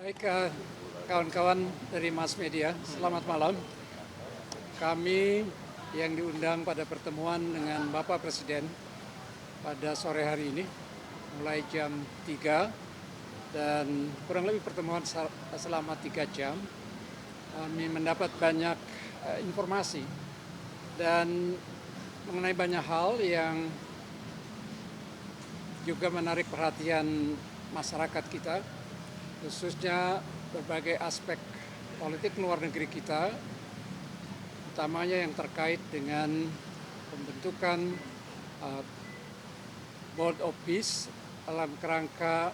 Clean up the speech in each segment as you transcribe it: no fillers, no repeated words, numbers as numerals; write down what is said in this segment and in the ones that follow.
Baik, kawan-kawan dari mass media, selamat malam. Kami yang diundang pada pertemuan dengan Bapak Presiden pada sore hari ini, mulai jam 3 dan kurang lebih pertemuan selama 3 jam. Kami mendapat banyak informasi dan mengenai banyak hal yang juga menarik perhatian masyarakat kita, khususnya berbagai aspek politik luar negeri kita, utamanya yang terkait dengan pembentukan Board of Peace dalam kerangka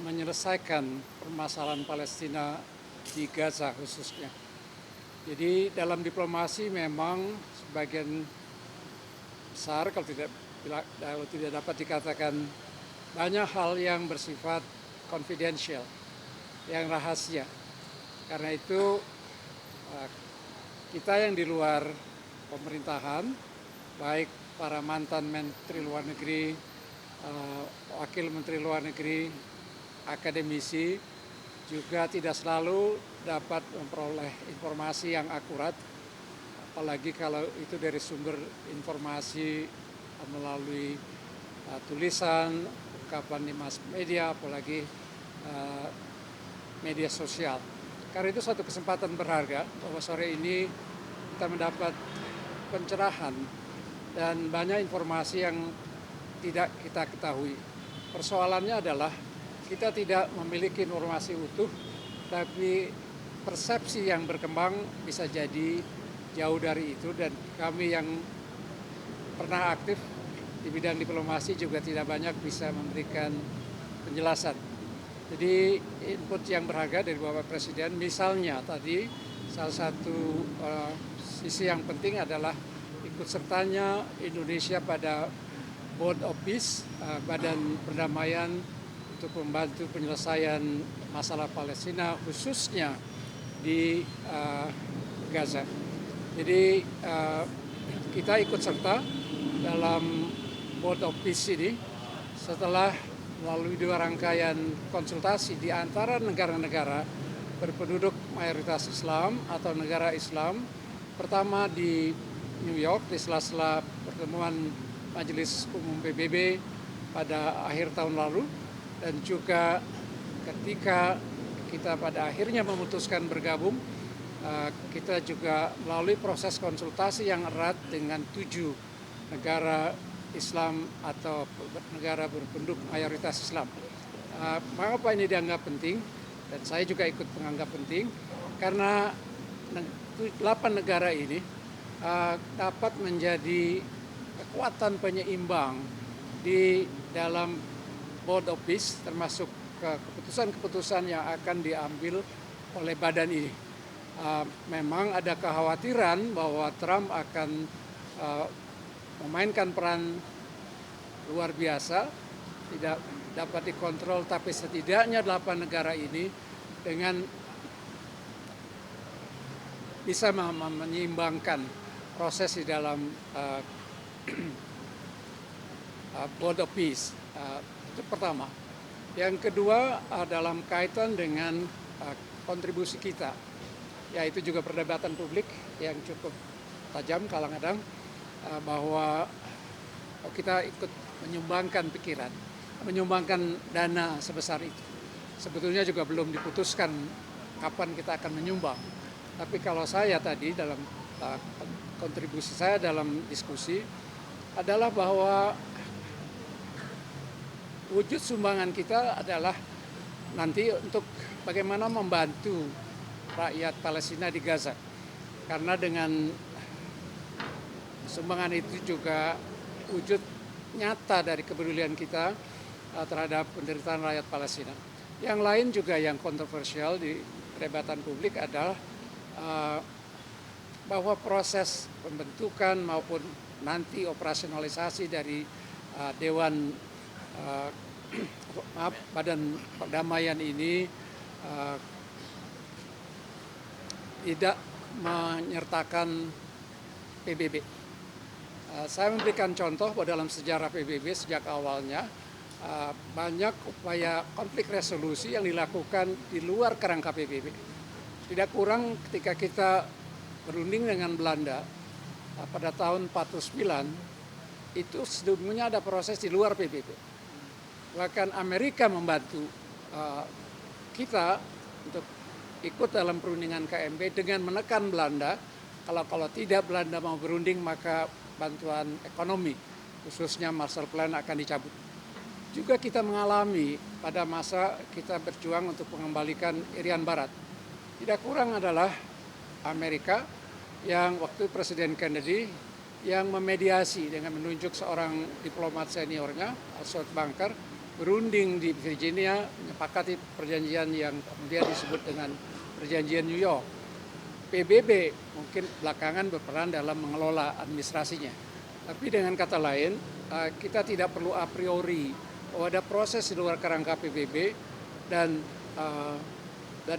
menyelesaikan permasalahan Palestina di Gaza khususnya. Jadi dalam diplomasi memang sebagian besar kalau tidak dapat dikatakan banyak hal yang bersifat confidential, yang rahasia. Karena itu kita yang di luar pemerintahan, baik para mantan Menteri Luar Negeri, Wakil Menteri Luar Negeri, akademisi, juga tidak selalu dapat memperoleh informasi yang akurat, apalagi kalau itu dari sumber informasi melalui tulisan, ungkapan di mass media, apalagi media sosial. Karena itu suatu kesempatan berharga bahwa sore ini kita mendapat pencerahan dan banyak informasi yang tidak kita ketahui. Persoalannya adalah kita tidak memiliki informasi utuh, tapi persepsi yang berkembang bisa jadi jauh dari itu, dan kami yang pernah aktif di bidang diplomasi juga tidak banyak bisa memberikan penjelasan. Jadi input yang berharga dari Bapak Presiden, misalnya tadi salah satu sisi yang penting adalah ikut sertanya Indonesia pada Board of Peace, Badan Perdamaian untuk membantu penyelesaian masalah Palestina khususnya di Gaza. Jadi kita ikut serta dalam Board of Peace ini setelah melalui dua rangkaian konsultasi di antara negara-negara berpenduduk mayoritas Islam atau negara Islam. Pertama di New York di sela-sela pertemuan Majelis Umum PBB pada akhir tahun lalu, dan juga ketika kita pada akhirnya memutuskan bergabung, kita juga melalui proses konsultasi yang erat dengan 7 negara Islam atau negara berpenduduk mayoritas Islam. Mengapa ini dianggap penting, dan saya juga ikut menganggap penting, karena 8 negara ini dapat menjadi kekuatan penyeimbang di dalam Board of Peace, termasuk keputusan-keputusan yang akan diambil oleh badan ini. Memang ada kekhawatiran bahwa Trump akan memainkan peran luar biasa, tidak dapat dikontrol, tapi setidaknya 8 negara ini dengan bisa menyeimbangkan proses di dalam Board of Peace. Itu pertama. Yang kedua dalam kaitan dengan kontribusi kita, yaitu juga perdebatan publik yang cukup tajam kadang-kadang, bahwa kita ikut menyumbangkan pikiran, menyumbangkan dana sebesar itu. Sebetulnya juga belum diputuskan kapan kita akan menyumbang. Tapi kalau saya tadi dalam kontribusi saya dalam diskusi adalah bahwa wujud sumbangan kita adalah nanti untuk bagaimana membantu rakyat Palestina di Gaza. Karena dengan sumbangan itu juga wujud nyata dari kepedulian kita terhadap penderitaan rakyat Palestina. Yang lain juga yang kontroversial di perdebatan publik adalah bahwa proses pembentukan maupun nanti operasionalisasi dari Badan Perdamaian ini tidak menyertakan PBB. Saya memberikan contoh bahwa dalam sejarah PBB sejak awalnya banyak upaya konflik resolusi yang dilakukan di luar kerangka PBB. Tidak kurang ketika kita berunding dengan Belanda pada tahun 49, itu sebelumnya ada proses di luar PBB. Bahkan Amerika membantu kita untuk ikut dalam perundingan KMB dengan menekan Belanda. Kalau tidak Belanda mau berunding, maka bantuan ekonomi khususnya Marshall Plan akan dicabut. Juga kita mengalami pada masa kita berjuang untuk mengembalikan Irian Barat. Tidak kurang adalah Amerika yang waktu Presiden Kennedy yang memediasi dengan menunjuk seorang diplomat seniornya, Assault Bunker, berunding di Virginia, menyepakati perjanjian yang kemudian disebut dengan Perjanjian New York. PBB mungkin belakangan berperan dalam mengelola administrasinya. Tapi dengan kata lain, kita tidak perlu a priori bahwa ada proses di luar kerangka PBB dan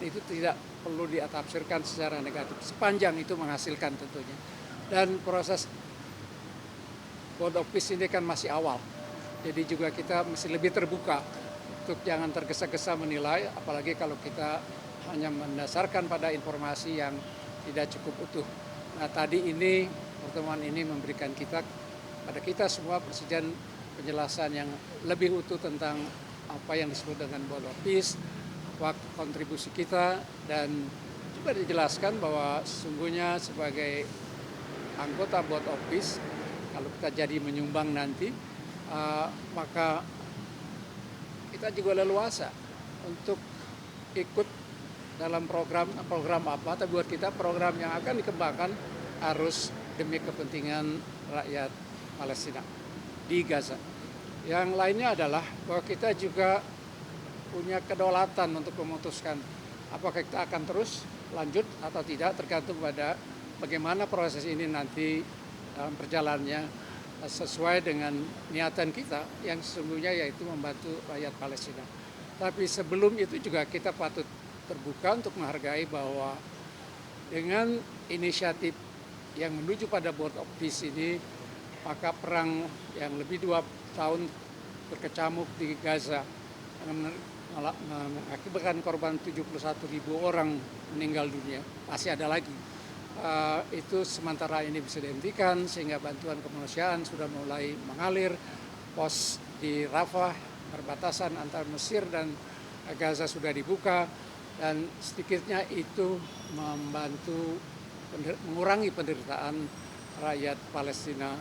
itu tidak perlu ditafsirkan secara negatif sepanjang itu menghasilkan tentunya. Dan proses Board of Peace ini kan masih awal. Jadi juga kita mesti lebih terbuka untuk jangan tergesa-gesa menilai, apalagi kalau kita hanya mendasarkan pada informasi yang tidak cukup utuh. Nah, tadi ini pertemuan ini memberikan pada kita semua Presiden penjelasan yang lebih utuh tentang apa yang disebut dengan Board of Peace, apa kontribusi kita, dan juga dijelaskan bahwa sesungguhnya sebagai anggota Board of Peace, kalau kita jadi menyumbang nanti, maka kita juga leluasa untuk ikut dalam program apa, tapi buat kita program yang akan dikembangkan harus demi kepentingan rakyat Palestina di Gaza. Yang lainnya adalah bahwa kita juga punya kedaulatan untuk memutuskan apakah kita akan terus lanjut atau tidak, tergantung pada bagaimana proses ini nanti dalam perjalanannya sesuai dengan niatan kita yang sesungguhnya yaitu membantu rakyat Palestina. Tapi sebelum itu juga kita patut terbuka untuk menghargai bahwa dengan inisiatif yang menuju pada Board of Peace ini, maka perang yang lebih 2 tahun berkecamuk di Gaza mengakibatkan korban 71.000 orang meninggal dunia, masih ada lagi. Itu sementara ini bisa dihentikan sehingga bantuan kemanusiaan sudah mulai mengalir. Pos di Rafah, perbatasan antara Mesir dan Gaza sudah dibuka, dan sedikitnya itu membantu mengurangi penderitaan rakyat Palestina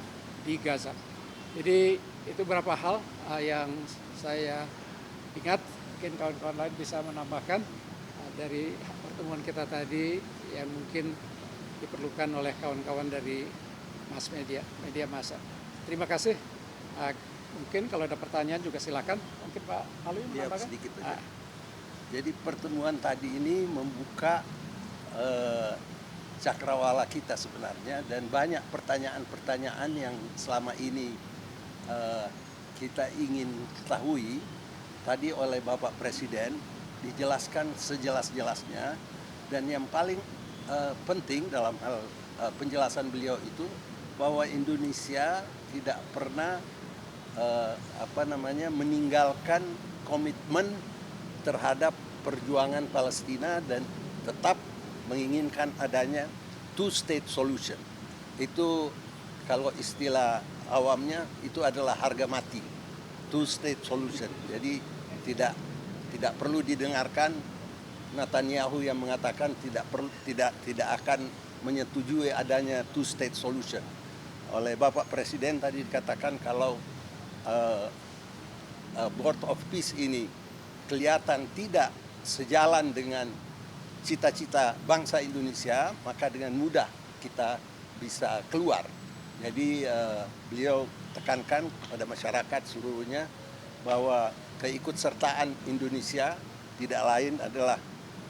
di Gaza. Jadi itu beberapa hal yang saya ingat, mungkin kawan-kawan lain bisa menambahkan dari pertemuan kita tadi yang mungkin diperlukan oleh kawan-kawan dari mass media massa. Terima kasih. Mungkin kalau ada pertanyaan juga silakan. Mungkin Pak Halim menambahkan. Sedikit aja. Jadi pertemuan tadi ini membuka cakrawala kita sebenarnya, dan banyak pertanyaan-pertanyaan yang selama ini kita ingin ketahui tadi oleh Bapak Presiden dijelaskan sejelas-jelasnya. Dan yang paling penting dalam hal penjelasan beliau itu bahwa Indonesia tidak pernah meninggalkan komitmen terhadap perjuangan Palestina dan tetap menginginkan adanya two-state solution. Itu kalau istilah awamnya itu adalah harga mati, two-state solution. Jadi tidak perlu didengarkan Netanyahu yang mengatakan tidak akan menyetujui adanya two-state solution. Oleh Bapak Presiden tadi dikatakan kalau Board of Peace ini kelihatan tidak sejalan dengan cita-cita bangsa Indonesia, maka dengan mudah kita bisa keluar. Jadi beliau tekankan pada masyarakat seluruhnya bahwa keikutsertaan Indonesia tidak lain adalah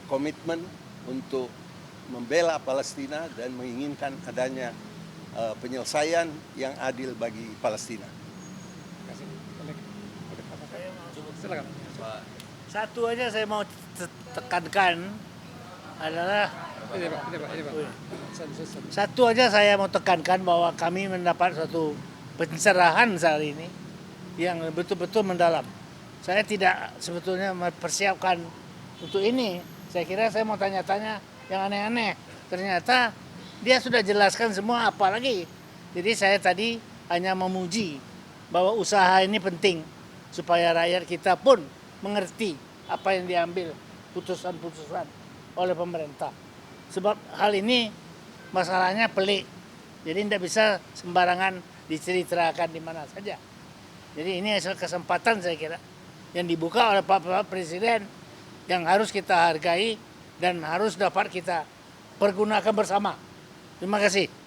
komitmen untuk membela Palestina dan menginginkan adanya penyelesaian yang adil bagi Palestina. Silakan. Satu aja saya mau tekankan adalah Ini Pak. satu aja saya mau tekankan bahwa kami mendapat suatu pencerahan saat ini yang betul-betul mendalam. saya tidak sebetulnya mempersiapkan untuk ini. Saya kira saya mau tanya-tanya yang aneh-aneh. Ternyata dia sudah jelaskan semua, apa lagi. Jadi saya tadi hanya memuji bahwa usaha ini penting supaya rakyat kita pun mengerti apa yang diambil putusan-putusan oleh pemerintah. Sebab hal ini masalahnya pelik. Jadi tidak bisa sembarangan diceritakan di mana saja. Jadi ini adalah kesempatan saya kira yang dibuka oleh Pak Presiden yang harus kita hargai dan harus dapat kita pergunakan bersama. Terima kasih.